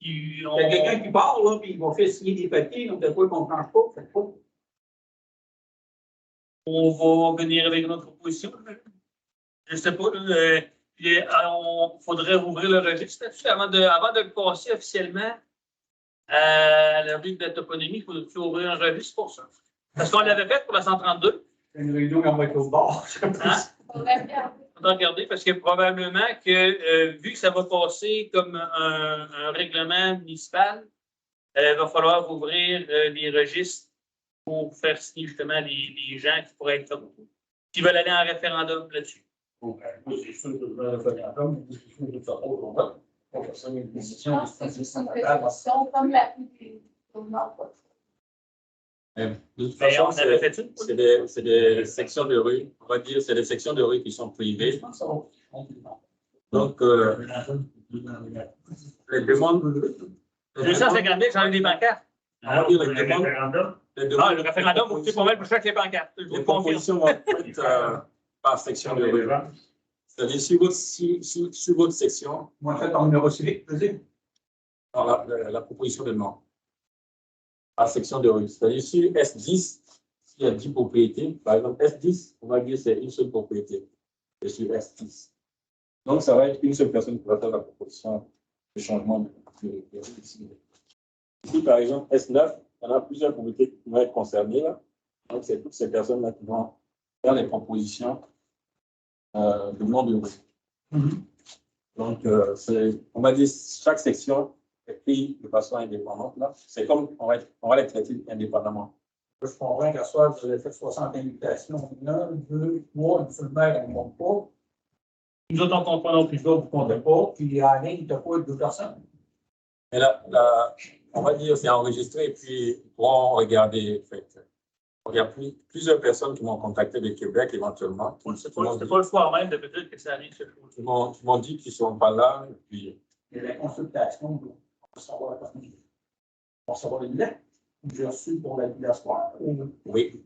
Il y a quelqu'un qui part, là, puis il va faire signer des papiers, donc de quoi qu'on ne change pas, faites pas. on va venir avec notre proposition. Je ne sais pas. Il faudrait rouvrir le registre là-dessus avant de le passer officiellement à la rue de la toponymie. Il faut ouvrir un registre pour ça. Parce qu'on l'avait fait pour la 132. C'est une réunion qui va être au bord. On va regarder parce que probablement que vu que ça va passer comme un règlement municipal, il va falloir ouvrir les registres pour faire signer justement les gens qui pourraient être comme qui veulent aller en référendum là-dessus. Moi, c'est sûr que le référendum, c'est sûr que ça va. On va faire une décision. Comme la plus De toute Mais façon, on avait fait une. c'est des sections de rue. On va dire c'est des sections de rue qui sont privées. Donc, les demandes. 250 000, j'en ai des bancaires. On va dire les demandes. Ah, le référendum, c'est pas mal pour chaque les bancaires. Je vous Les le confirme. propositions vont être faites par section de rue. C'est-à-dire, sur votre section, Moi, faites ton numéro civique, je veux dire. dans la proposition de nom, par section de rue. C'est-à-dire, sur S10, s'il y a 10 propriétés, par exemple, S10, on va dire c'est une seule propriété. Et sur S10. Donc, ça va être une seule personne qui va faire la proposition le changement de rue ici. Ici, par exemple, S9, on a plusieurs communautés qui vont être concernées là. Donc, c'est toutes ces personnes-là qui vont faire les propositions de nom de rue. Donc, on va dire chaque section est prise de façon indépendante. Là. C'est comme on va les traiter indépendamment. Je comprends qu'à soir, vous avez fait 60 invitations. 1, 2, 3, une seule mère, on ne compte pas. Nous autres, on ne compte pas non plus, vous ne comptez pas. Puis en ligne, tu n'as pas 2 personnes. Mais là, on va dire c'est enregistré et puis ils pourront regarder. En fait. Il y a plusieurs personnes qui m'ont contacté de Québec éventuellement. C'est pas le soir même de peut-être que ça arrive, ce chose. Ils m'ont dit qu'ils ne sont pas là. Et puis, Il y a la consultation, on va savoir une lettre. J'ai reçu pour la soirée. oui.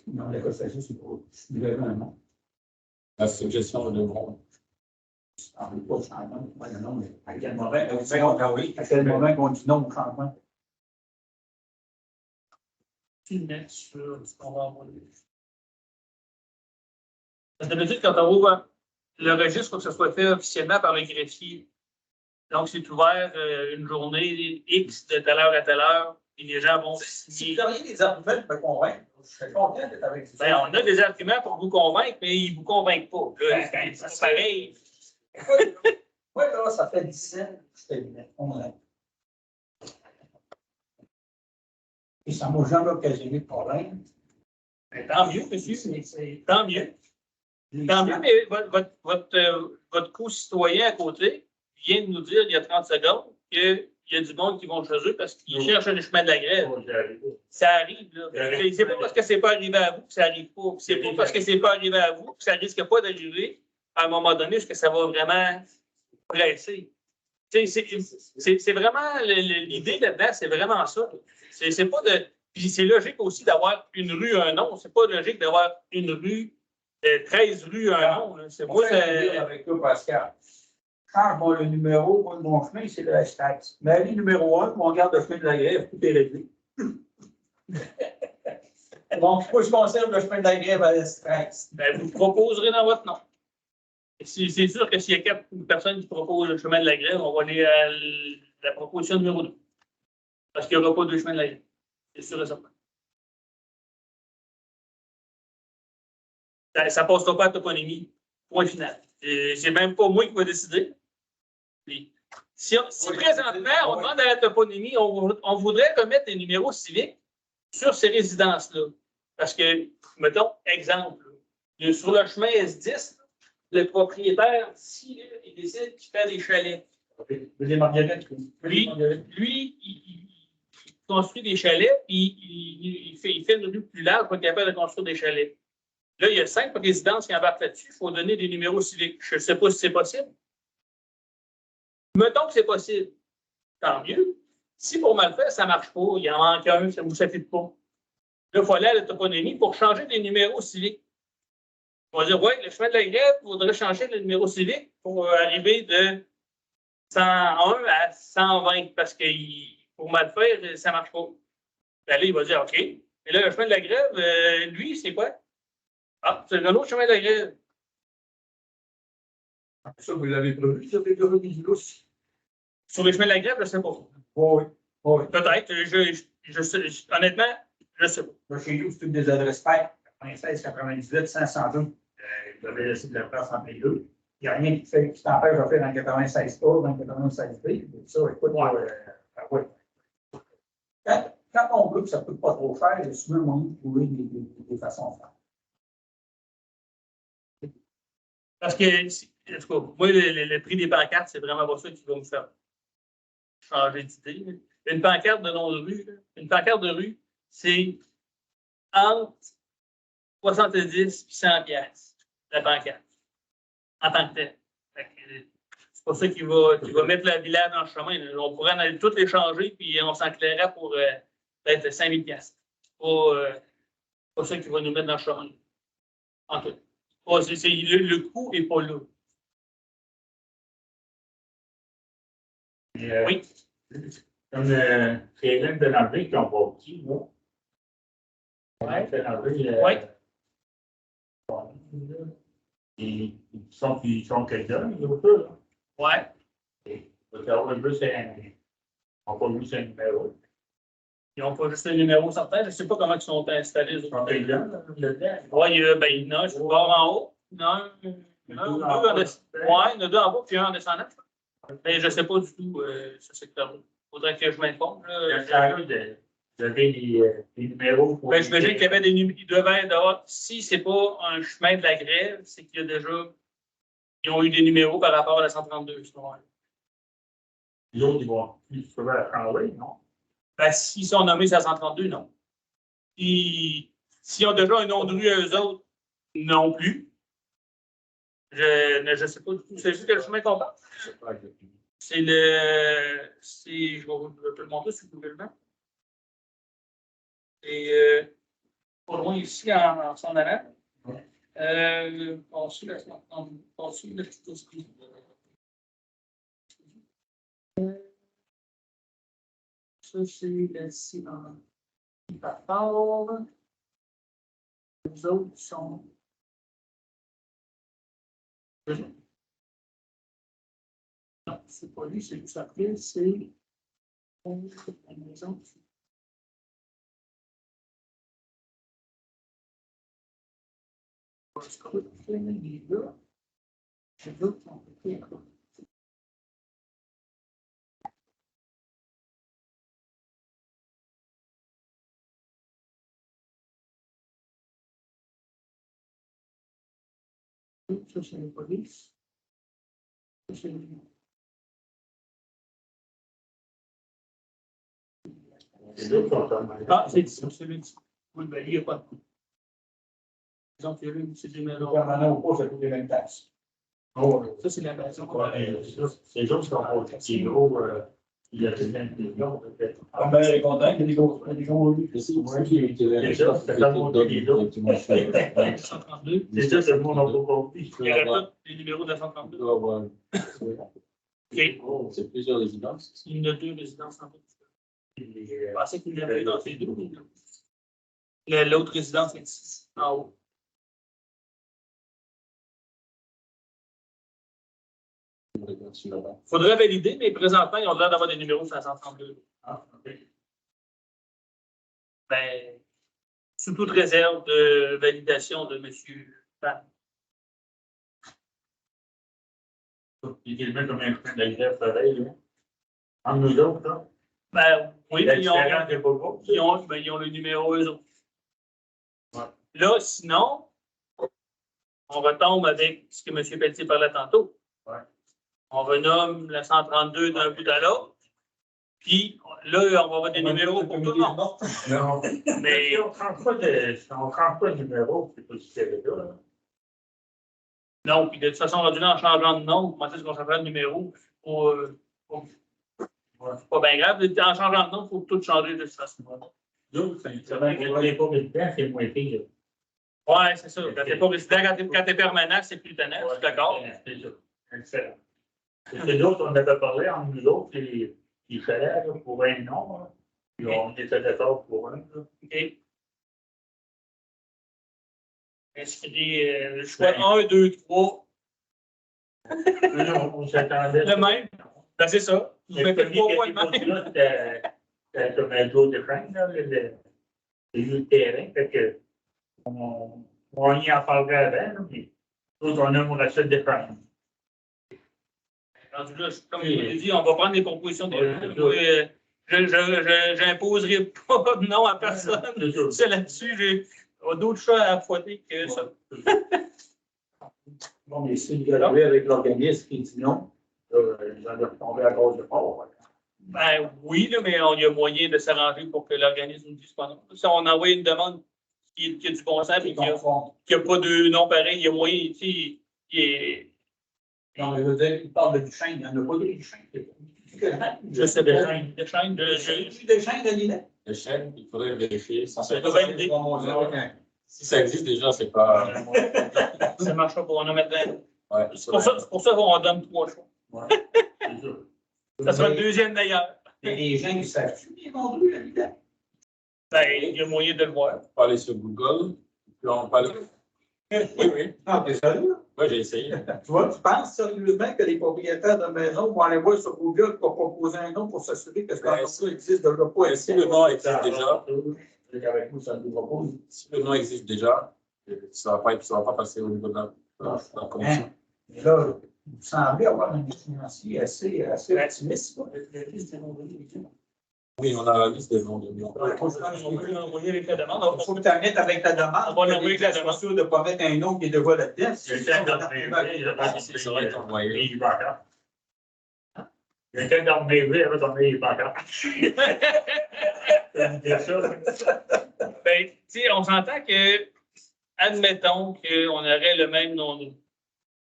Non, la consultation, c'est pour le gouvernement. La suggestion de monde. Ah, mais pas le changement. Non, mais à quel moment qu'on dit non au changement? Une lettre sur ce qu'on va envoyer. D'habitude, quand on ouvre le registre, il faut que ce soit fait officiellement par le greffier. Donc, c'est ouvert une journée X de telle heure à telle heure, et les gens vont signer. Si vous auriez des arguments pour me convaincre, je serais content d'être avec vous. Ben, on a des arguments pour vous convaincre, mais ils ne vous convainquent pas. Là, c'est pareil. Moi, là, ça fait 10 ans que je fais une lettre. Et ça ne m'a jamais occasionné de problème. Ben, tant mieux, monsieur. Tant mieux. Tant mieux, mais votre co-citoyen à côté vient de nous dire il y a 30 secondes qu'il y a du monde qui vont chez eux parce qu'ils cherchent le chemin de la grève. Ça arrive, là. C'est pas parce que c'est pas arrivé à vous que ça arrive pas. C'est pas parce que c'est pas arrivé à vous que ça risque pas d'arriver à un moment donné parce que ça va vraiment presser. C'est vraiment l'idée là-dedans, c'est vraiment ça. C'est pas de. Puis c'est logique aussi d'avoir une rue, un nom. C'est pas logique d'avoir une rue, 13 rues, un nom. C'est moi, avec toi, Pascal. Change le numéro, moi, de mon chemin, c'est le hashtag. Mais allez, numéro 1, on regarde le chemin de la grève, tout est réglé. Donc, moi, je conserve le chemin de la grève à S13. Ben, vous proposerez dans votre nom. C'est sûr que s'il y a 4 personnes qui proposent le chemin de la grève, on va aller à la proposition numéro 2. Parce qu'il n'y aura pas de chemin de la grève. C'est sûr et certain. Ça ne passera pas à toponymie. Point final. C'est même pas moi qui va décider. Puis, si présentement, on demande à la toponymie, on voudrait remettre des numéros civiques sur ces résidences-là. Parce que, mettons, exemple, sur le chemin S10, le propriétaire, il décide qu'il fait des chalets. Les marguerites. Lui, il construit des chalets, puis il fait une rue plus large pour être capable de construire des chalets. Là, il y a 5 résidences qui embarquent là-dessus. Il faut donner des numéros civiques. Je ne sais pas si c'est possible. Mettons que c'est possible. Tant mieux. Si pour mal faire, ça ne marche pas, il en manque un, ça ne vous satisfait pas. Là, il faut aller à la toponymie pour changer des numéros civiques. On va dire, oui, le chemin de la grève, il faudrait changer le numéro civique pour arriver de 101 à 120 parce que pour mal faire, ça ne marche pas. Là, il va dire, OK. Et là, le chemin de la grève, lui, c'est quoi? Ah, c'est un autre chemin de la grève. Ça, vous l'avez prévu, ça, les remis aussi. Sur les chemins de la grève, je ne sais pas. Oui. Peut-être. Honnêtement, je ne sais pas. Là, chez nous, c'est toutes des adresses paires. 96, 98, 502. Vous avez laissé de la place entre les deux. Il n'y a rien qui t'empêche de faire dans le 96 A, dans le 96 B. Ça, écoute, ouais. Quand on veut que ça ne coûte pas trop cher, il y a souvent moyen de trouver des façons de faire. Parce que, en tout cas, moi, le prix des pancartes, c'est vraiment pas ça qui va me faire changer d'idée. Une pancarte de nom de rue, une pancarte de rue, c'est entre 70 et 100 piastres, la pancarte, en tant que tel. C'est pas ça qui va mettre la village dans le chemin. Là. On pourrait en aller toutes les changer, puis on s'enclairait pour peut-être 5000 piastres. C'est pas ça qui va nous mettre dans le chemin. En tout cas. Le coût n'est pas là. Oui. Comme les Hélène de Landry qui ont bâti, là. Oui. Oui. Ils sont quelqu'un, les autres, là. Oui. On veut juste un numéro. Ils n'ont pas juste un numéro certain. Je ne sais pas comment ils sont installés. Ils sont payants, là. Oui, ben, non, je vais voir en haut. Non, deux en descendant. Oui, il y en a deux en bas, puis un en descendant. Mais je ne sais pas du tout ce secteur-là. Il faudrait que je m'informe. Vous avez des numéros pour. Ben, j'imagine qu'il y avait des numéros. Ils devaient être dehors. Si ce n'est pas un chemin de la grève, c'est qu'il y a déjà. Ils ont eu des numéros par rapport à la 132. Les autres, ils vont plus se faire changer, non? Ben, s'ils sont nommés à 132, non. S'ils ont déjà un nom de rue, eux autres, non plus. Je ne sais pas du tout. C'est juste quel chemin qu'on parle. C'est le. Je vais te le montrer si vous pouvez le mettre. C'est pas loin ici en s'en allant. Passer la petite. Ça, c'est ici dans le les autres sont. Non, c'est pas lui, c'est juste après, c'est la maison. Je crois que c'est là. Je veux qu'on peut faire. Ça, c'est la police. Ça, c'est ah, c'est ça, c'est lui. Oui, ben, il n'y a pas de coup. Donc, il y a lui, c'est du Le mélange. permanent ou pas, ça coûte les mêmes taxes. Ça, c'est la maison. C'est juste qu'on a des gros. Il y a des millions. Ah, ben, elle est contente, il y a des gros rues. C'est ça, c'est ça, mon numéro. 132. C'est ça, c'est mon nom. Il y aurait tous les numéros de 132. OK. C'est plusieurs résidences. Il y en a deux résidences en fait. Je pensais qu'il y en avait dans ces deux. L'autre résidence est ici, en haut. Il faudrait valider, mais présentement, ils ont l'air d'avoir des numéros 532. Ah, OK. Ben, sous toute réserve de validation de M. Pan. Il est même comme un chemin de grève pareil, là. En nous autres, là. Ben, oui, La ils ont différence n'est pas grosse. ils ont le numéro eux autres. Ouais. Là, sinon, on retombe avec ce que M. Pelletier parlait tantôt. Ouais. On renomme la 132 d'un bout à l'autre. Puis là, on va avoir des numéros pour tout le monde. Non. Mais Mais si on ne prend pas de numéro, c'est pas si c'est là. non, puis de toute façon, rendu là, en changeant de nom, comment est-ce qu'on s'appelle le numéro? C'est pas bien grave. En changeant de nom, il faut tout changer de toute façon. Nous, c'est vrai que les pas résidents, c'est moins pire. Oui, c'est ça. Quand tu n'es pas résident, quand tu es permanent, c'est plus tannant, je suis d'accord. C'est ça. Excellent. C'est d'autres, on avait parlé entre nous autres, les chalets, pour un nom. Hein. Puis on était d'accord pour un. Là. OK. Inscrit le choix 1, 2, 3. On s'attendait. Le même. Ben, c'est ça. Vous Le mettez premier 3 qui fois le était même. là, c'était comme un jour de frein, là, le terrain. Fait que on y en parlerait avant, là, mais nous, on aimerait ça de frein. Rendu là, comme je vous l'ai dit, on va prendre les propositions des je n'imposerai pas de nom à personne. C'est là-dessus, j'ai d'autres choses à fouetter que ça. Bon, mais si vous avez avec l'organisme qui dit non, ils en retomber à cause de fort. Ben oui, là, mais il y a moyen de s'arranger pour que l'organisme nous dise pas non. Si on envoie une demande qui a du bon sens et qui n'a pas de nom pareil, il y a moyen, tu sais, qui est. Non, je veux dire, il parle de Duchesne, il n'y en a pas de Duchesne. Je sais pas. Des chaînes de. Duchesne de Lille. Les chaînes, il faudrait vérifier. Ça peut valider. Si ça existe déjà, c'est pas. Ça ne marche pas pour en mettre. Ouais, C'est pour ça qu'on donne 3 choix. Ouais. Ça sera le deuxième d'ailleurs. Il y a des gens qui savent les noms de rue, la Lille. Ben, il y a moyen de le voir. On peut aller sur Google, puis on parle. Oui, oui. Ah, t'es sérieux? Moi, j'ai essayé. Tu vois, tu penses sérieusement que les propriétaires de maison vont aller voir sur Google pour proposer un nom pour s'assurer que ce Ben, nom existe déjà pas? Si le nom existe déjà, Avec nous, ça nous propose. si le nom existe déjà, ça va pas passer au niveau de la commission. Mais là, vous semblez avoir un financier assez optimiste. Oui, on a la liste des noms de millions. On peut l'envoyer avec la demande. Il faut que tu la mettes avec ta demande. On va l'envoyer avec la demande. Je suis sûr de ne pas mettre un nom qui est déjà là-dedans. Quelqu'un dans mes rues, Ça va être envoyé. il va quelqu'un dans mes rues, il va donner les pancartes. Ben, tu sais, on s'entend que, admettons qu'on aurait le même nombre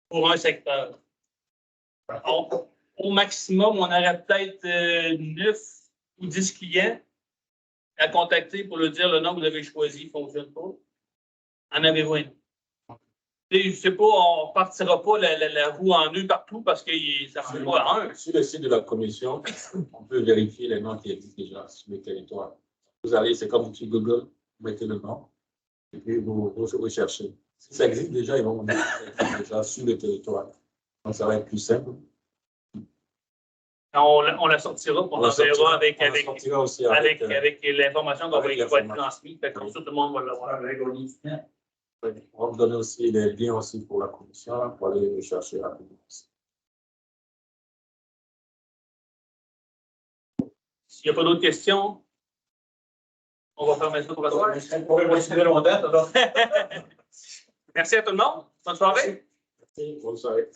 pour un secteur. Au maximum, on aurait peut-être 9 ou 10 clients à contacter pour leur dire le nom que vous avez choisi ne fonctionne pas. En avez-vous un? Je ne sais pas, on ne partira pas la roue en nœud partout parce que ça ne fait pas un. Sur le site de la commission, on peut vérifier les noms qui existent déjà sur le territoire. Vous allez, c'est comme sur Google, vous mettez le nom et puis vous recherchez. Si ça existe déjà, ils vont vous dire que ça existe déjà sur le territoire. Donc, ça va être plus simple. On la sortira, on l'enverra avec l'information qu'on va être transmise. Comme ça, tout le monde va l'avoir. On va vous donner aussi les liens aussi pour la commission pour aller les chercher rapidement. S'il n'y a pas d'autres questions, on va fermer ça pour la soirée. On pourrait continuer longtemps. Alors. Merci à tout le monde. Bonne soirée. Bonne soirée.